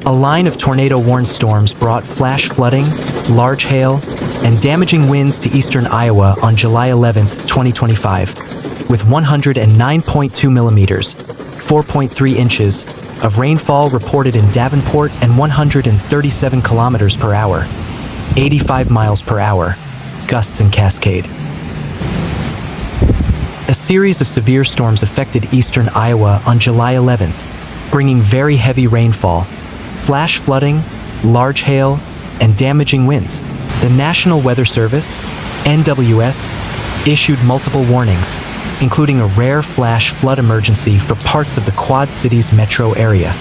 A line of tornado-warned storms brought flash flooding, large hail, and damaging winds to eastern Iowa on July 11, 2025, with 109.2 millimeters, 4.3 inches, of rainfall reported in Davenport and 137 kilometers per hour, 85 miles per hour, gusts in Cascade. A series of severe storms affected eastern Iowa on July 11th, bringing very heavy rainfall, flash flooding, large hail, and damaging winds. The National Weather Service, NWS, issued multiple warnings, including a rare flash flood emergency for parts of the Quad Cities metro area.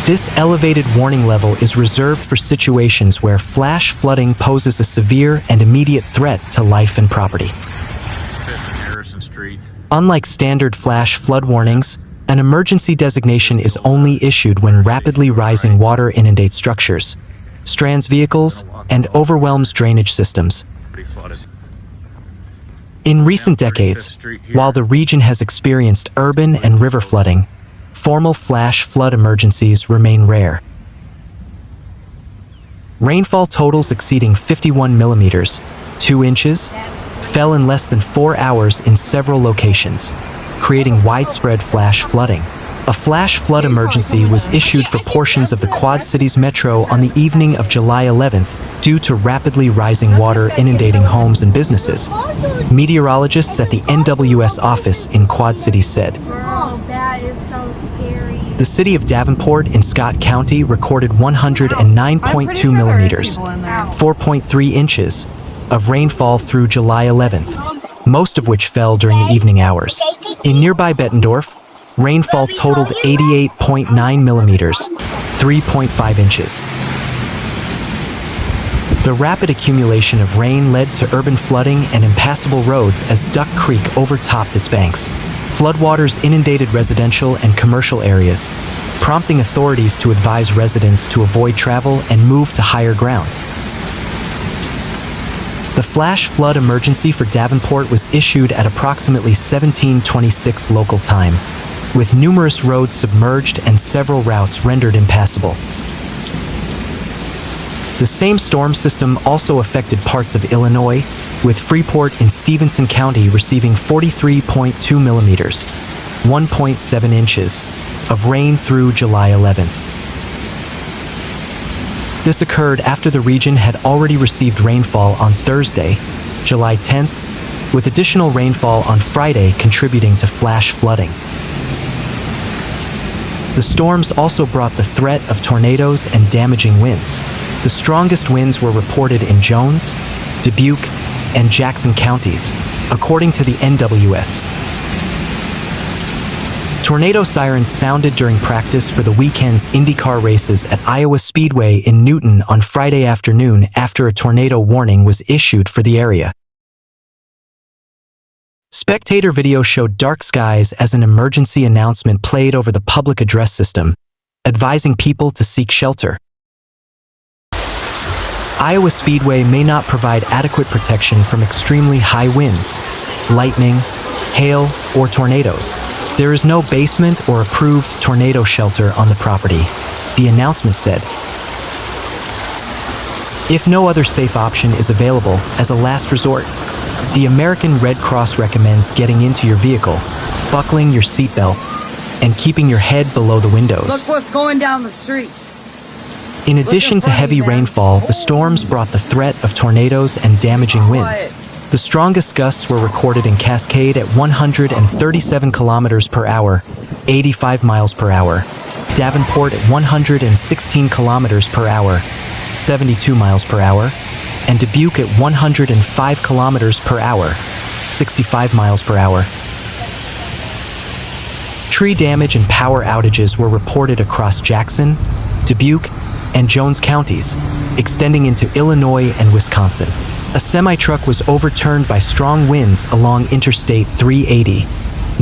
This elevated warning level is reserved for situations where flash flooding poses a severe and immediate threat to life and property. Unlike standard flash flood warnings, an emergency designation is only issued when rapidly rising water inundates structures, strands vehicles, and overwhelms drainage systems. In recent decades, while the region has experienced urban and river flooding, formal flash flood emergencies remain rare. Rainfall totals exceeding 51 millimeters, 2 inches, fell in less than 4 hours in several locations, creating widespread flash flooding. A flash flood emergency was issued for portions of the Quad Cities metro on the evening of July 11th due to rapidly rising water inundating homes and businesses. Meteorologists at the NWS office in Quad Cities said. Oh, that is so scary. The city of Davenport in Scott County recorded 109.2 millimeters, 4.3 inches, of rainfall through July 11th, most of which fell during the evening hours. In nearby Bettendorf, rainfall totaled 88.9 millimeters, 3.5 inches. The rapid accumulation of rain led to urban flooding and impassable roads as Duck Creek overtopped its banks. Floodwaters inundated residential and commercial areas, prompting authorities to advise residents to avoid travel and move to higher ground. The flash flood emergency for Davenport was issued at approximately 17:26 local time, with numerous roads submerged and several routes rendered impassable. The same storm system also affected parts of Illinois, with Freeport in Stevenson County receiving 43.2 millimeters, 1.7 inches, of rain through July 11th. This occurred after the region had already received rainfall on Thursday, July 10th, with additional rainfall on Friday contributing to flash flooding. The storms also brought the threat of tornadoes and damaging winds. The strongest winds were reported in Jones, Dubuque, and Jackson counties, according to the NWS. Tornado sirens sounded during practice for the weekend's IndyCar races at Iowa Speedway in Newton on Friday afternoon after a tornado warning was issued for the area. Spectator video showed dark skies as an emergency announcement played over the public address system, advising people to seek shelter. Iowa Speedway may not provide adequate protection from extremely high winds, lightning, hail, or tornadoes. There is no basement or approved tornado shelter on the property, the announcement said. If no other safe option is available, as a last resort, the American Red Cross recommends getting into your vehicle, buckling your seatbelt, and keeping your head below the windows. Look what's going down the street. In addition to heavy rainfall, the storms brought the threat of tornadoes and damaging winds. The strongest gusts were recorded in Cascade at 137 kilometers per hour, 85 miles per hour, Davenport at 116 kilometers per hour, 72 miles per hour, and Dubuque at 105 kilometers per hour, 65 miles per hour. Tree damage and power outages were reported across Jackson, Dubuque, and Jones counties, extending into Illinois and Wisconsin. A semi-truck was overturned by strong winds along Interstate 380,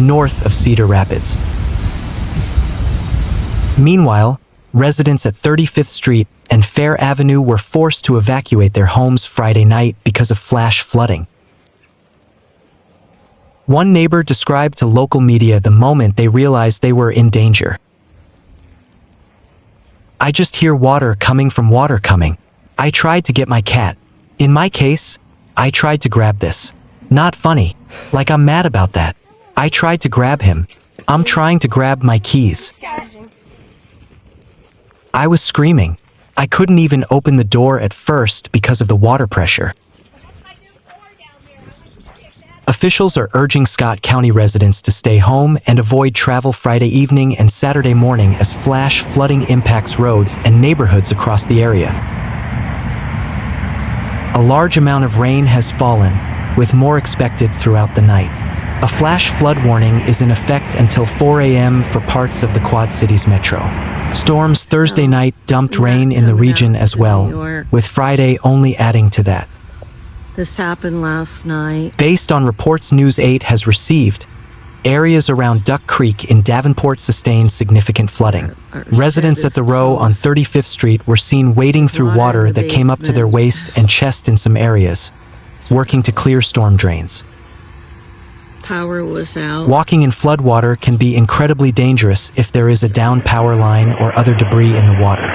north of Cedar Rapids. Meanwhile, residents at 35th Street and Fair Avenue were forced to evacuate their homes Friday night because of flash flooding. One neighbor described to local media the moment they realized they were in danger. I just hear water coming. I tried to get my cat. In my case, I tried to grab this. Not funny. Like I'm mad about that. I tried to grab him. I'm trying to grab my keys. I was screaming. I couldn't even open the door at first because of the water pressure. Officials are urging Scott County residents to stay home and avoid travel Friday evening and Saturday morning as flash flooding impacts roads and neighborhoods across the area. A large amount of rain has fallen, with more expected throughout the night. A flash flood warning is in effect until 4 a.m. for parts of the Quad Cities metro. Storms Thursday night dumped rain in the region as well, with Friday only adding to that. This happened last night. Based on reports News 8 has received, areas around Duck Creek in Davenport sustained significant flooding. Residents at the Row on 35th Street were seen wading through water that came up to their waist and chest in some areas, working to clear storm drains. Power was out. Walking in floodwater can be incredibly dangerous if there is a downed power line or other debris in the water.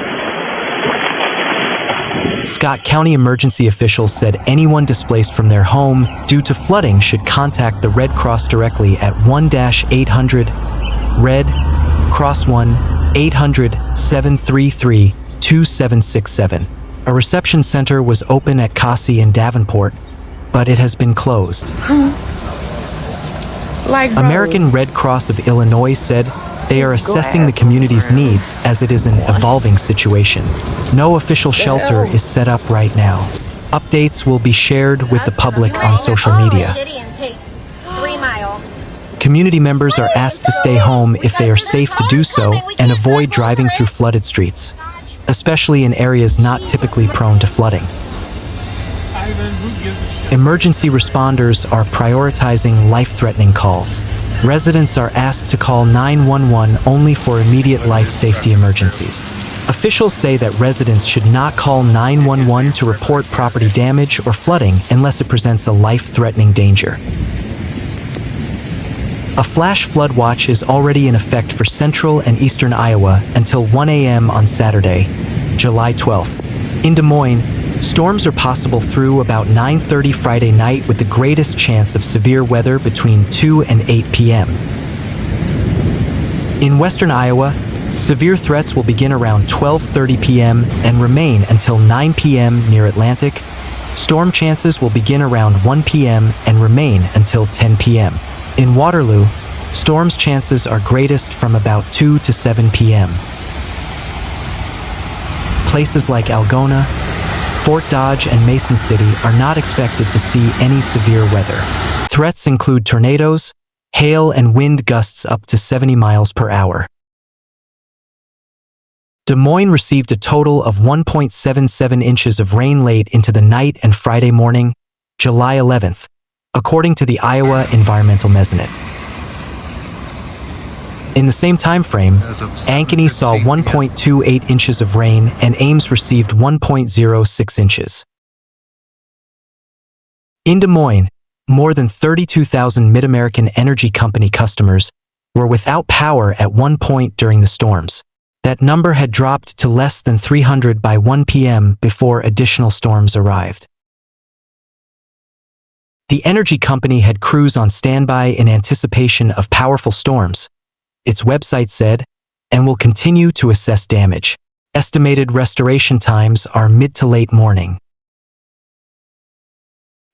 Scott County emergency officials said anyone displaced from their home due to flooding should contact the Red Cross directly at 1-800 Red Cross 1-800-733-2767. A reception center was open at Cascade in Davenport, but it has been closed. American Red Cross of Illinois said they are assessing the community's needs as it is an evolving situation. No official shelter is set up right now. Updates will be shared with the public on social media. Community members are asked to stay home if they are safe to do so and avoid driving through flooded streets, especially in areas not typically prone to flooding. Emergency responders are prioritizing life-threatening calls. Residents are asked to call 911 only for immediate life safety emergencies. Officials say that residents should not call 911 to report property damage or flooding unless it presents a life-threatening danger. A flash flood watch is already in effect for central and eastern Iowa until 1 a.m. on Saturday, July 12th. In Des Moines, storms are possible through about 9:30 Friday night with the greatest chance of severe weather between 2 and 8 p.m. In western Iowa, severe threats will begin around 12:30 p.m. and remain until 9 p.m. near Atlantic. Storm chances will begin around 1 p.m. and remain until 10 p.m. In Waterloo, storms chances are greatest from about 2 to 7 p.m. Places like Algona, Fort Dodge, and Mason City are not expected to see any severe weather. Threats include tornadoes, hail, and wind gusts up to 70 miles per hour. Des Moines received a total of 1.77 inches of rain late into the night and Friday morning, July 11th, according to the Iowa Environmental Measurement. In the same time frame, Ankeny saw 1.28 inches of rain and Ames received 1.06 inches. In Des Moines, more than 32,000 Mid-American Energy Company customers were without power at one point during the storms. That number had dropped to less than 300 by 1 p.m. before additional storms arrived. The energy company had crews on standby in anticipation of powerful storms, its website said, and will continue to assess damage. Estimated restoration times are mid to late morning.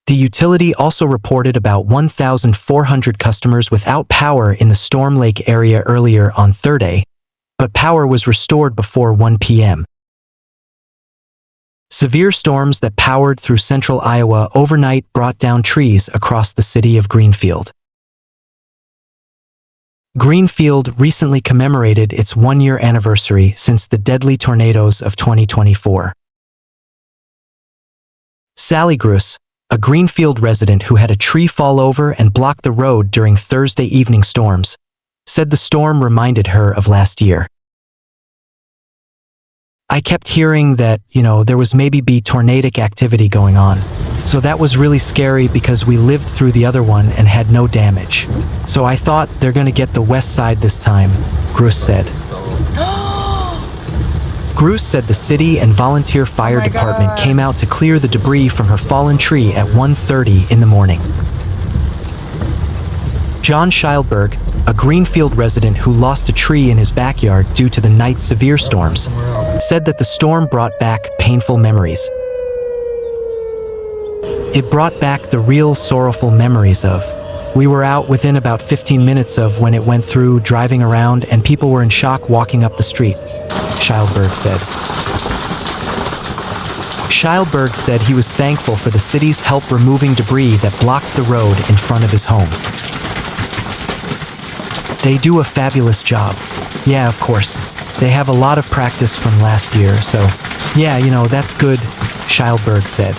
The utility also reported about 1,400 customers without power in the Storm Lake area earlier on Thursday, but power was restored before 1 p.m. Severe storms that powered through central Iowa overnight brought down trees across the city of Greenfield. Greenfield recently commemorated its one-year anniversary since the deadly tornadoes of 2024. Sally Gruss, a Greenfield resident who had a tree fall over and block the road during Thursday evening storms, said the storm reminded her of last year. I kept hearing that, there was maybe tornadic activity going on. So that was really scary because we lived through the other one and had no damage. So I thought they're going to get the west side this time, Gruss said. Bruce said the city and volunteer fire department came out to clear the debris from her fallen tree at 1:30 in the morning. John Scheilberg, a Greenfield resident who lost a tree in his backyard due to the night's severe storms, said that the storm brought back painful memories. It brought back the real sorrowful memories of, we were out within about 15 minutes of when it went through, driving around, and people were in shock walking up the street, Scheilberg said. Scheilberg said he was thankful for the city's help removing debris that blocked the road in front of his home. They do a fabulous job. Yeah, of course. They have a lot of practice from last year, so yeah, that's good, Scheilberg said.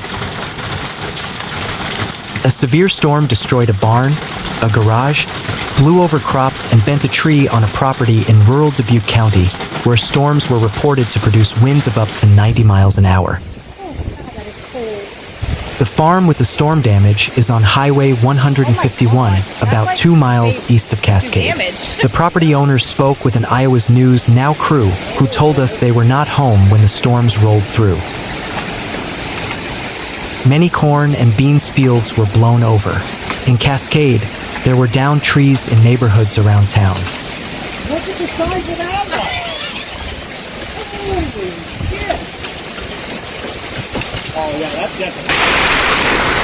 A severe storm destroyed a barn, a garage, blew over crops, and bent a tree on a property in rural Dubuque County, where storms were reported to produce winds of up to 90 miles an hour. The farm with the storm damage is on Highway 151, about 2 miles east of Cascade. The property owners spoke with an Iowa's News Now crew who told us they were not home when the storms rolled through. Many corn and beans fields were blown over. In Cascade, there were downed trees in neighborhoods around town. Look at the size of that one! Holy shit! Oh yeah, that's definitely...